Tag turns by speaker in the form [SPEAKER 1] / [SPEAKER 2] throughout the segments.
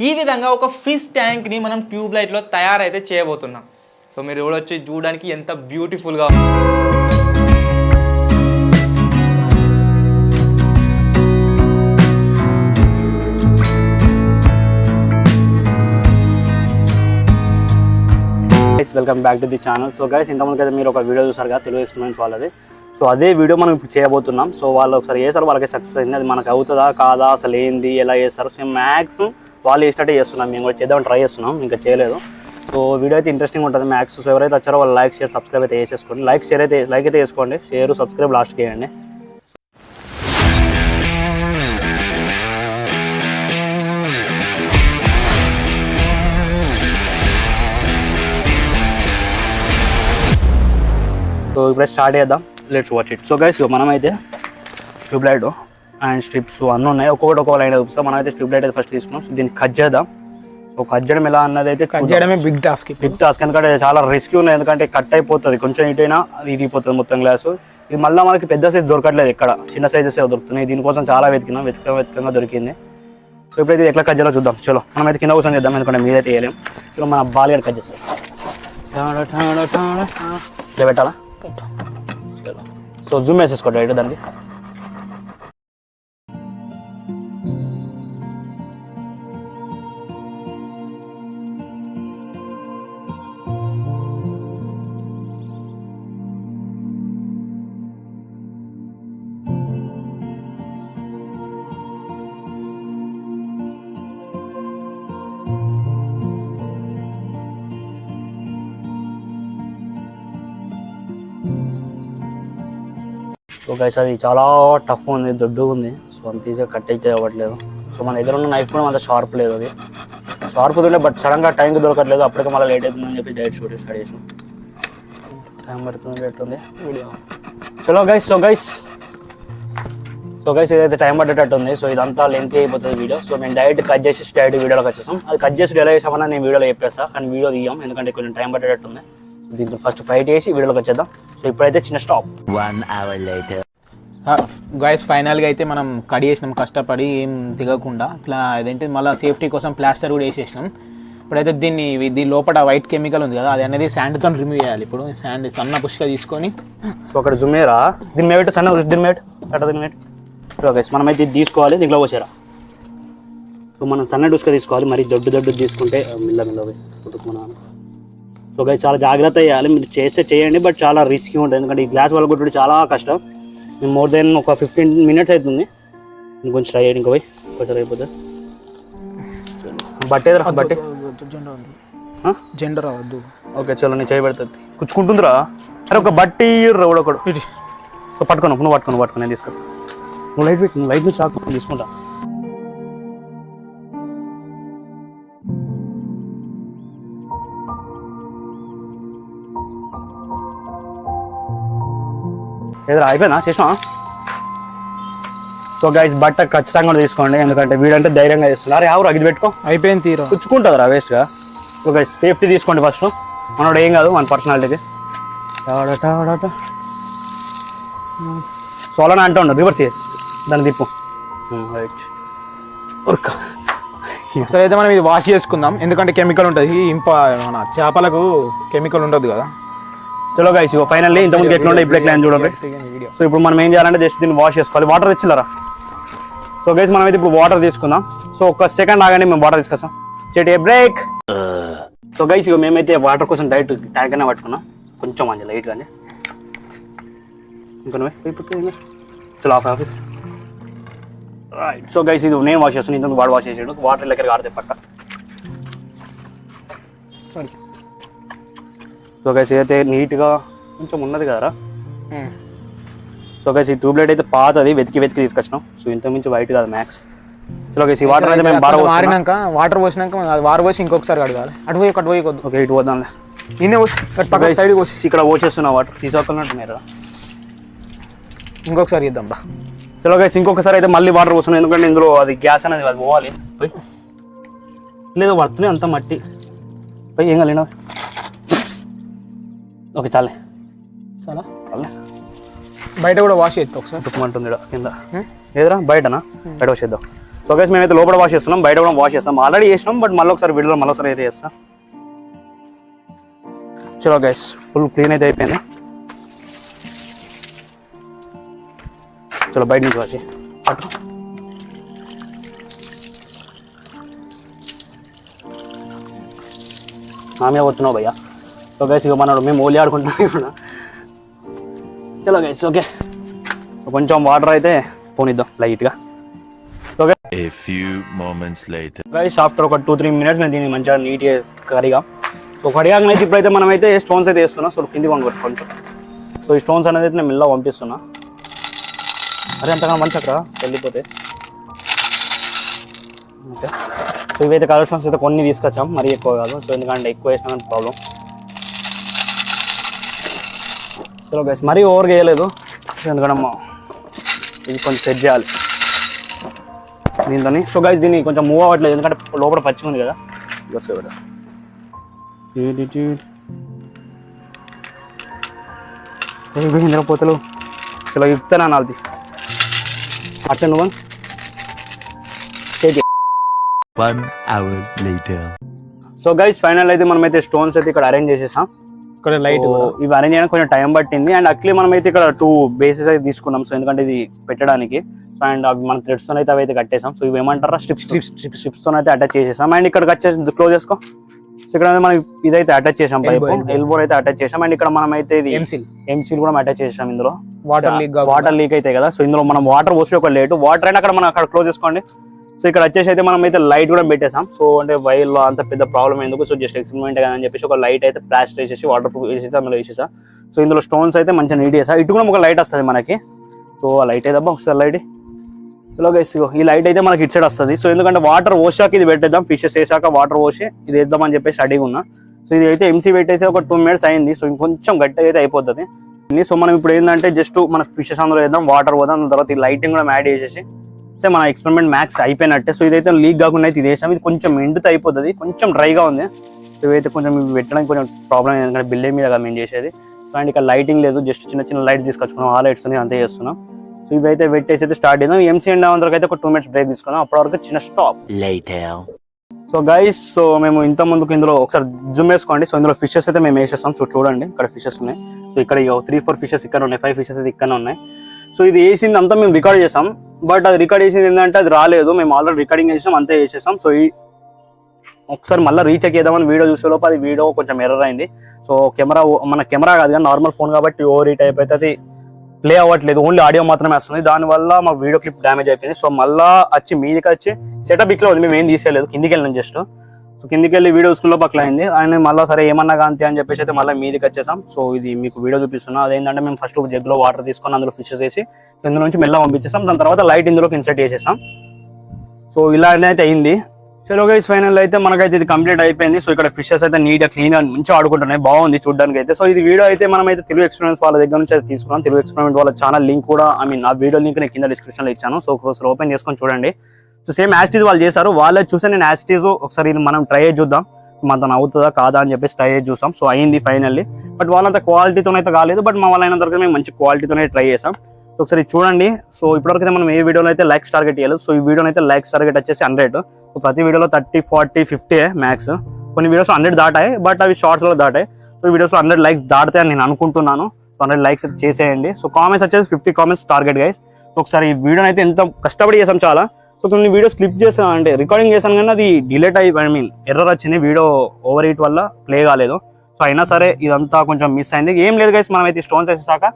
[SPEAKER 1] ఈ విధంగా ఒక ఫిష్ ట్యాంక్ని మనం ట్యూబ్ లైట్లో తయారైతే చేయబోతున్నాం. సో మీరు చూడొచ్చు, చూడడానికి ఎంత బ్యూటిఫుల్గా
[SPEAKER 2] welcome back to the channel. So guys, ఇంతకుముందు అయితే మీరు ఒక వీడియో చూసారు కదా, తెలుగు ఎక్స్పీరియన్స్ వాళ్ళది. సో అదే వీడియో మనం ఇప్పుడు చేయబోతున్నాం. సో వాళ్ళు ఒకసారి చేస్తారు, వాళ్ళకి సక్సెస్ అయింది. అది మనకు అవుతుందా కాదా, అసలు ఏంది, ఎలా చేస్తారు, సో మ్యాక్సిమం వాళ్ళు చేసినట్టే చేస్తున్నాం. మేము కూడా చేద్దామని ట్రై చేస్తున్నాం, ఇంకా చేయలేదు. సో వీడియో అయితే ఇంట్రెస్టింగ్ ఉంటుంది మ్యాక్స్. సో ఎవరైతే వచ్చారో వాళ్ళు లైక్, షేర్, సబ్స్క్రైబ్ అయితే చేసేసుకోండి. లైక్ అయితే చేసుకోండి, షేర్, సబ్స్క్రైబ్ లాస్ట్కి వేయండి. సో ఇప్పుడే స్టార్ట్ చేద్దాం, let's watch it. So guys, మనమైతే ట్యూబ్ లైట్ అండ్ స్ట్రిప్స్ అన్నీ ఉన్నాయి, ఒక్కొక్క లైన్ చూపిస్తాం. మనమైతే ట్యూబ్ లైట్ అయితే ఫస్ట్ తీసుకున్నాం. సో దీన్ని కట్ చేద్దాం. సో కట్ చేయడం ఎలా అన్నది అయితే
[SPEAKER 3] కట్ చేయడమే బిగ్ టాస్క్.
[SPEAKER 2] ఎందుకంటే చాలా రిస్క్ ఉన్నాయి. ఎందుకంటే కట్ అయిపోతుంది, కొంచెం ఇటైనా అది ఇరిగిపోతుంది మొత్తం గ్లాసు. ఇది మళ్ళీ మనకి పెద్ద సైజ్ దొరకట్లేదు, ఇక్కడ చిన్న సైజెస్ దొరుకుతున్నాయి. దీనికోసం చాలా వెతికంగా దొరికింది. సో ఇప్పుడైతే ఎట్లా కట్ చేయాలో చూద్దాం. చలో మనమైతే కింద కూర్చొని చేద్దాం, ఎందుకంటే మీదైతే వేయలేం. చలో మన బాల్ కట్ చేస్తాం. ఇట్లా పెట్టాలా? సో జూమ్ వేసేసుకోండి రైట్ దానికి. సో గైస్, అది చాలా టఫ్ ఉంది, దొడ్డుగా ఉంది. సో అంత ఈజీగా కట్ అయితే అవ్వట్లేదు. సో మన దగ్గర ఉన్న నైఫ్ కూడా అంత షార్ప్ లేదు. అది షార్ప్ ఉండే, బట్ సడన్గా టైంకి దొరకట్లేదు. అప్పటికే మళ్ళీ లేట్ అవుతుందని చెప్పి డైరెక్ట్ షూటింగ్ స్టార్ట్ చేసాం. టైం పడుతుంది, ఎట్లుంది వీడియో. చలో గైస్. సో గైస్ ఇదైతే టైం పట్టేటట్టు ఉంది. సో ఇదంతా లెంత్ అయిపోతుంది వీడియో. సో మేము డైరెక్ట్ కట్ చేసి డైరెక్ట్ వీడియోలోకి వచ్చేసాం. అది కట్ చేసి ఎలా చేసామన్నా నేను వీడియోలో చెప్పేస్తా, కానీ వీడియో తీయం ఎందుకంటే కొంచెం టైం పట్టేటట్టు ఉంది. దీంతో ఫస్ట్ ఫైట్ చేసి వీడియోలోకి వచ్చేద్దాం. సో ఇప్పుడైతే చిన్న స్టాప్.
[SPEAKER 4] 1 hour later.
[SPEAKER 3] గైస్, ఫైనల్గా అయితే మనం కట్ చేసినాం కష్టపడి, ఏం దిగకుండా. అదేంటి మళ్ళీ సేఫ్టీ కోసం ప్లాస్టర్ కూడా వేసేసినాం. ఇప్పుడైతే దీని లోపల వైట్ కెమికల్ ఉంది కదా, అది అనేది శాండ్తో రిమూవ్ చేయాలి. ఇప్పుడు శాండ్ సన్న పుష్గా తీసుకొని.
[SPEAKER 2] సో అక్కడ జుమ్మేరా దీని మేట్ సన్న దీని మేట్ అట్ట దీని మేట్. సో గైస్, మనమైతే ఇది తీసుకోవాలి, దీంట్లో పోసారా. సో మనం సన్న డుస్గా తీసుకోవాలి, మరి దొడ్డు తీసుకుంటే మిల్ల కుట్టుకున్నాను. సో గైస్, చాలా జాగ్రత్త చేయాలి. మీరు చేస్తే చేయండి, బట్ చాలా రిస్కీ ఉంటుంది. ఎందుకంటే ఈ గ్లాస్ వల్ల కొట్టుడు చాలా కష్టం. మేము మోర్ దెన్ ఒక 15 minutes అవుతుంది. ఇంకొంచెం ట్రై చేయండి, ఇంకా పోయి కొంచెం అయిపోతుంది. బట్టేదిరా బట్టే
[SPEAKER 3] జెండర్ అవద్దు.
[SPEAKER 2] ఓకే చలో, నేను చేయబడుతుంది. కుచ్చుకుంటుందిరా. అరే ఒక బట్టి ఒకడు. సో పట్టుకున్నావు, నువ్వు పట్టుకుని నేను తీసుకొస్తా. నువ్వు లైట్ పెట్టి, నువ్వు లైట్ నుంచి రాకుండా తీసుకుంటా. ఏదో అయిపోయినా చేసినా. సో గైస్, బట్ట ఖచ్చితంగా తీసుకోండి, ఎందుకంటే వీడంటే ధైర్యంగా చేస్తున్నారు. ఎవరు అగిది పెట్టుకో,
[SPEAKER 3] అయిపోయింది తీరా,
[SPEAKER 2] కుచ్చుకుంటుందిరా వేస్ట్గా. సో గైస్, సేఫ్టీ తీసుకోండి ఫస్ట్. మనోడు ఏం కాదు, మన పర్సనాలిటీకి. సో అలా అంటూ ఉండదు, రివర్స్ చేసి దాన్ని తిప్పు. రైట్.
[SPEAKER 3] సరే అయితే మనం ఇది వాష్ చేసుకుందాం, ఎందుకంటే కెమికల్ ఉంటుంది. మన చేపలకు కెమికల్ ఉండదు కదా.
[SPEAKER 2] చలో గైస్, ఫైనల్లీ ఇంతకుముందు ఎట్లా ఉండే ఇప్పుడు ఎట్లా చూడండి. సో ఇప్పుడు మనం ఏం చేయాలంటే జస్ట్ దీన్ని వాష్ చేసుకోవాలి. వాటర్ తెచ్చిల్లరా. సో గైస్, మనం అయితే ఇప్పుడు వాటర్ తీసుకుందాం. సో ఒక సెకండ్ ఆగండి, మేము వాటర్ తీసుకొస్తాం. చెట్టు బ్రేక్. సో గైస్, మేమైతే వాటర్ కోసం డైరెక్ట్ ట్యాంక్ అయినా పట్టుకున్నాం. కొంచెం మంచి లైట్గా ఇంకా చలో ఆఫ్. రైట్. సో గైస్, ఇది నేను వాష్ చేస్తాను, ఇంతకు వాడు వాష్ చేసాడు. వాటర్ లెక్కగా ఆడితే పక్క. సో గైస్, ఇదైతే నీట్గా కొంచెం ఉన్నది కదరా. సో గైస్, ఈ ట్యూబ్ లైట్ అయితే పాతది, వెతికి తీసుకొచ్చినాం. సో ఇంత మించి వైట్ కాదు మ్యాక్స్. సో గైస్, ఈ వాటర్ అయితే మేము
[SPEAKER 3] మారినాక వాటర్ పోసినాక వాటర్ పోసి ఇంకొకసారి కడగాలి. అటు పోయి కొద్దు.
[SPEAKER 2] ఓకే, ఇటు పోదాంలే.
[SPEAKER 3] సైడ్
[SPEAKER 2] ఇక్కడ పోసేస్తున్నా వాటర్ తీసుకోవాలన్నట్టున్నాయి కదా.
[SPEAKER 3] ఇంకొకసారి ఇద్దాం బా.
[SPEAKER 2] చలో గైస్, ఇంకొకసారి అయితే మళ్ళీ వాటర్ పోస్తున్నాం, ఎందుకంటే ఇందులో అది గ్యాస్ అనేది అది పోవాలి. లేదు పడుతున్నాయి అంత మట్టి. ఏం కాలేనా. ఓకే చాలే.
[SPEAKER 3] బయట కూడా వాష్ చేద్దాం ఒకసారి.
[SPEAKER 2] తుక్కుమంటుంది కింద. ఏదరా బయటనా? బయట వాష్ చేద్దాం. సో గైస్ మేమైతే లోపల వాష్ చేస్తున్నాం, బయట కూడా వాష్ చేస్తాం. ఆల్రెడీ చేసినాం, బట్ మళ్ళీ ఒకసారి వీడియోలో మళ్ళీ ఒకసారి అయితే చేస్తాం. చలో గైస్ ఫుల్ క్లీన్ అయితే అయిపోయింది. చలో బయట నుంచి వాష్ అటు ఆమె వస్తున్నావు భయ్యా. సో గైస్ ఇక మనోడు మేము ఓలి ఆడుకుంటున్నాం. చలో గైస్ ఓకే కొంచెం వాటర్ అయితే పోనిద్దాం లైట్గా. Okay
[SPEAKER 4] A few moments later.
[SPEAKER 2] Guys after ఒక 2-3 మినిట్స్ మేము దీన్ని మంచిగా నీట్గా కడిగా. సో కడిగాకనైతే ఇప్పుడైతే మనం అయితే స్టోన్స్ అయితే వేస్తున్నాం. సో కింది కొనుక్కోవచ్చు. సో ఈ స్టోన్స్ అనేది అయితే నేను మిల్లా పంపిస్తున్నా. అరే అంతగా మంచి అక్కడ వెళ్ళిపోతే. ఓకే సో ఇవైతే కలర్ స్టోన్స్ అయితే కొన్ని తీసుకొచ్చాం, మరీ ఎక్కువ కాదు. సో ఎందుకంటే ఎక్కువ వేసినా ప్రాబ్లం. చలో గైస్ మరీ ఓవర్గా వేయలేదు, ఎందుకంటే ఇది కొంచెం సెట్ చేయాలి దీంతో. సో గైస్ దీన్ని కొంచెం మూవ్ అవ్వట్లేదు, ఎందుకంటే లోపల పచ్చి ఉంది కదా. కదా ఇందులో పోతలు చలో ఇస్తానా నాది అట్లా నువ్వు
[SPEAKER 4] 1 hour later.
[SPEAKER 2] So guys final అయితే మనమైతే స్టోన్స్ అయితే ఇక్కడ అరేంజ్ చేసేసాం.
[SPEAKER 3] ఇక్కడ లైట్
[SPEAKER 2] ఇవి అరేంజ్ చేయడానికి కొంచెం టైం పట్టింది. అండ్ యాక్చువల్లీ మనమైతే ఇక్కడ 2 బేసెస్ అయితే తీసుకున్నాం. సో ఎందుకంటే ఇది పెట్టడానికి. అండ్ అవి మన థ్రెడ్స్ తో అయితే అవి అయితే కట్టేసాం. సో ఇవి ఏమంటారా స్ట్రిప్స్ తో అయితే అటాచ్ చేసేసాం. అండ్ ఇక్కడ వచ్చేసి క్లోజ్ చేసుకో. సో ఇక్కడ మనం ఇదైతే అటాచ్ చేసాం, పైప్ ఎల్బో అయితే అటాచ్ చేసాం. అండ్ ఇక్కడ మనం అయితే ఇది ఎంసీల్ కూడా అటాచ్ చేసాం. ఇందులో వాటర్ లీక్ అయితే కదా. సో ఇందులో మనం వాటర్ పోసి ఒక లేటు వాటర్ అయినా అక్కడ మనం అక్కడ క్లోజ్ చేసుకోండి. సో ఇక్కడ వచ్చేసి అయితే మనం అయితే లైట్ కూడా పెట్టేసాం. సో అంటే వైర్ లో అంత పెద్ద ప్రాబ్లం ఎందుకు, సో జస్ట్ ఎక్స్పెరిమెంట్ కదా అని చెప్పేసి ఒక లైట్ అయితే ప్లాస్టర్ వేసేసి వాటర్ ప్రూఫ్ వేసేసి అందులో వేసేసా. సో ఇందులో స్టోన్స్ అయితే మంచిగా నీట్ చేసా. ఇటు కూడా ఒక లైట్ వస్తుంది మనకి. సో ఆ లైట్ అయితే ఒకసారి లైట్ ఇలా గైస్ ఈ లైట్ అయితే మనకి ఇటు సైడ్ వస్తుంది. సో ఎందుకంటే వాటర్ పోసాక ఇది పెట్టేద్దాం, ఫిషెస్ వేసాక వాటర్ పోసి ఇది వేద్దాం అని చెప్పేసి రెడీగా ఉన్నా. సో ఇది అయితే ఎంసీ పెట్టేసి ఒక 2 minutes అయింది. సో ఇంకొంచెం గట్టిగా అయితే అయిపోతుంది. సో మనం ఇప్పుడు ఏంటంటే జస్ట్ మన ఫిషెస్ అందులో వేద్దాం, వాటర్ పోదాం, దాని తర్వాత ఈ లైటింగ్ కూడా యాడ్ చేసేసి సో మన ఎక్స్పెరిమెంట్ మ్యాక్స్ అయిపోయినట్టే. సో ఇదైతే లీక్ కాకుండా అయితే ఇది వేసాం. ఇది కొంచెం ఎండుతో అయిపోతుంది, కొంచెం డ్రైగా ఉంది. ఇవైతే కొంచెం ఇవి పెట్టడానికి కొంచెం ప్రాబ్లం, ఎందుకంటే బిల్డింగ్ మీద మేము చేసేది. అండ్ ఇక్కడ లైటింగ్ లేదు, జస్ట్ చిన్న చిన్న లైట్స్ తీసుకొచ్చుకున్నాం. ఆ లైట్స్ అంతే చేస్తున్నాం. సో ఇవైతే పెట్టేసి అయితే స్టార్ట్ చేద్దాం. ఎంసీ ఎండ్ వరకు అయితే ఒక 2 minutes బ్రేక్ తీసుకున్నాం. అప్పటి వరకు చిన్న స్టాప్. సో గైస్ సో మేము ఇంత ముందుకు ఇందులో ఒకసారి జూమ్ వేసుకోండి. సో ఇందులో ఫిషెస్ అయితే మేము వేసేస్తాం. సో చూడండి ఇక్కడ ఫిషెస్ ఉన్నాయి. సో ఇక్కడ 3-4 ఫిషెస్ ఇక్కడ ఉన్నాయి, 5 ఫిషెస్ అయితే ఇక్కడ ఉన్నాయి. సో ఇది వేసింది అంతా మేము రికార్డ్ చేసాం, బట్ అది రికార్డ్ చేసింది ఏంటంటే అది రాలేదు. మేము ఆల్రెడీ రికార్డింగ్ చేసాం, అంతే చేసేసాం. సో ఒకసారి మళ్ళీ రీచెక్ చేద్దామని వీడియో చూసే లోపు అది వీడియో కొంచెం ఎర్రర్ అయింది. సో మన కెమెరా కాదు కానీ నార్మల్ ఫోన్ కాబట్టి ఓవర్ హీట్ అయిపోతే అది ప్లే అవ్వట్లేదు, ఓన్లీ ఆడియో మాత్రమే వస్తుంది. దానివల్ల మా వీడియో క్లిప్ డ్యామేజ్ అయిపోయింది. సో మళ్ళీ వచ్చి మీదికి వచ్చి సెటప్ ఇక్కడ ఉంది, మేము ఏం తీసేయలేదు, కిందికి వెళ్ళినాం జస్ట్. సో కిందికి వెళ్ళి వీడియో స్కూల్లో పక్కన అయింది. ఆయన మళ్ళీ సరే ఏమన్నా కాంతి అని చెప్పేసి అయితే మళ్ళీ మీదికి వచ్చేసాం. సో ఇది మీకు వీడియో చూపిస్తున్నా. అదేంటంటే మేము ఫస్ట్ జగ్లో వాటర్ తీసుకొని అందులో ఫిషెస్ వేసి ఇందులో నుంచి మెల్ల పంపించేసాం. దాని తర్వాత లైట్ ఇందులోకి ఇన్సర్ట్ చేసేసాం. సో ఇలా అయితే అయింది. చలో గైస్ ఫైనల్ అయితే మనకైతే ఇది కంప్లీట్ అయిపోయింది. సో ఇక్కడ ఫిషెస్ అయితే నీట్ గా క్లీన్ గా మంచిగా ఆడుకుంటున్నాయి, బాగుంది చూడడానికి అయితే. సో ఇది వీడియో అయితే మనం అయితే తెలుగు ఎక్స్పెరిమెంట్స్ వాళ్ళ దగ్గర నుంచి అయితే తీసుకున్నాం. తెలుగు ఎక్స్పెరిమెంట్ వాళ్ళ ఛానల్ లింక్ కూడా ఆ వీడియో లింక్ నేను కింద డిస్క్రిప్షన్ లో ఇచ్చాను. సో ఒకసారి ఓపెన్ చేసుకొని చూడండి. సో సేమ్ యాస్టీజ్ వాళ్ళు చేశారు, వాళ్ళే చూసే నేను యాస్టీజ్ ఒకసారి మనం ట్రై చేసి చూద్దాం మనతో అవుతుందా కాదా అని చెప్పేసి ట్రై చేసి చూసాం. సో అయింది ఫైనల్లీ, బట్ వాళ్ళంత క్వాలిటీతో అయితే కాలేదు, బట్ మా వాళ్ళ అయినంత వరకు మేము మంచి క్వాలిటీతోనే ట్రై చేసాం. సో ఒకసారి చూడండి. సో ఇప్పటివరకు అయితే మనం ఏ వీడియోలో అయితే లైక్స్ టార్గెట్ చేయలేదు. సో ఈ వీడియోలో అయితే లైక్స్ టార్గెట్ వచ్చేసి 100. సో ప్రతి వీడియోలో 30, 40, 50 మ్యాక్స్. కొన్ని వీడియోస్ 100 దాటాయి, బట్ అవి షార్ట్స్ లో దాటాయి. సో ఈ వీడియోస్ 100 లైక్స్ దాటాయి నేను అనుకుంటున్నాను. సో 100 లైక్స్ అయితే చేసేయండి. సో కామెంట్స్ వచ్చేసి 50 కామెంట్స్ టార్గెట్ గైస్. సో ఒకసారి ఈ వీడియోని అయితే ఎంత కష్టపడి చేసాం చాలా. సో కొన్ని వీడియోస్ క్లిప్ చేసాను, అంటే రికార్డింగ్ చేశాను కానీ అది డిలేట్ ఎర్రర్ వచ్చింది, వీడియో ఓవర్ హీట్ వల్ల ప్లే కాలేదు. సో అయినా సరే ఇదంతా కొంచెం మిస్ అయింది. ఏం లేదు గైస్, మనం అయితే స్టోన్స్ వేసేసాక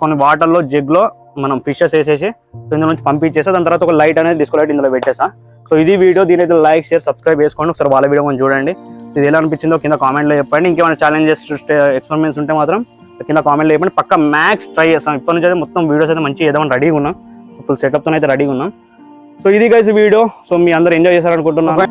[SPEAKER 2] కొన్ని వాటర్లో జగ్లో మనం ఫిషెస్ వేసేసి ఇందులో నుంచి పంపించేసా. దాని తర్వాత ఒక లైట్ అనేది డిస్కో లైట్ ఇందులో పెట్టేసా. సో ఇది వీడియో, దీని అయితే లైక్ షేర్ సబ్స్క్రైబ్ చేసుకోండి. ఒకసారి వాళ్ళ వీడియో కొంచెం చూడండి. ఇది ఎలా అనిపించిందో కింద కామెంట్లో చెప్పండి. ఇంకేమైనా ఛాలెంజెస్ ఎక్స్పెరిమెంట్స్ ఉంటే మాత్రం కింద కామెంట్లో చెప్పండి. పక్క మ్యాక్స్ ట్రై చేస్తాం. ఇప్పటి నుంచి అయితే మొత్తం వీడియోస్ అయితే మంచిగా ఏదైనా రెడీగా ఉన్నాం, ఫుల్ సెటప్తో అయితే రెడీగా ఉన్నాం. సో ఇది గైస్ వీడియో. సో మీ అందరూ ఎంజాయ్ చేశారనుకుంటున్నాను.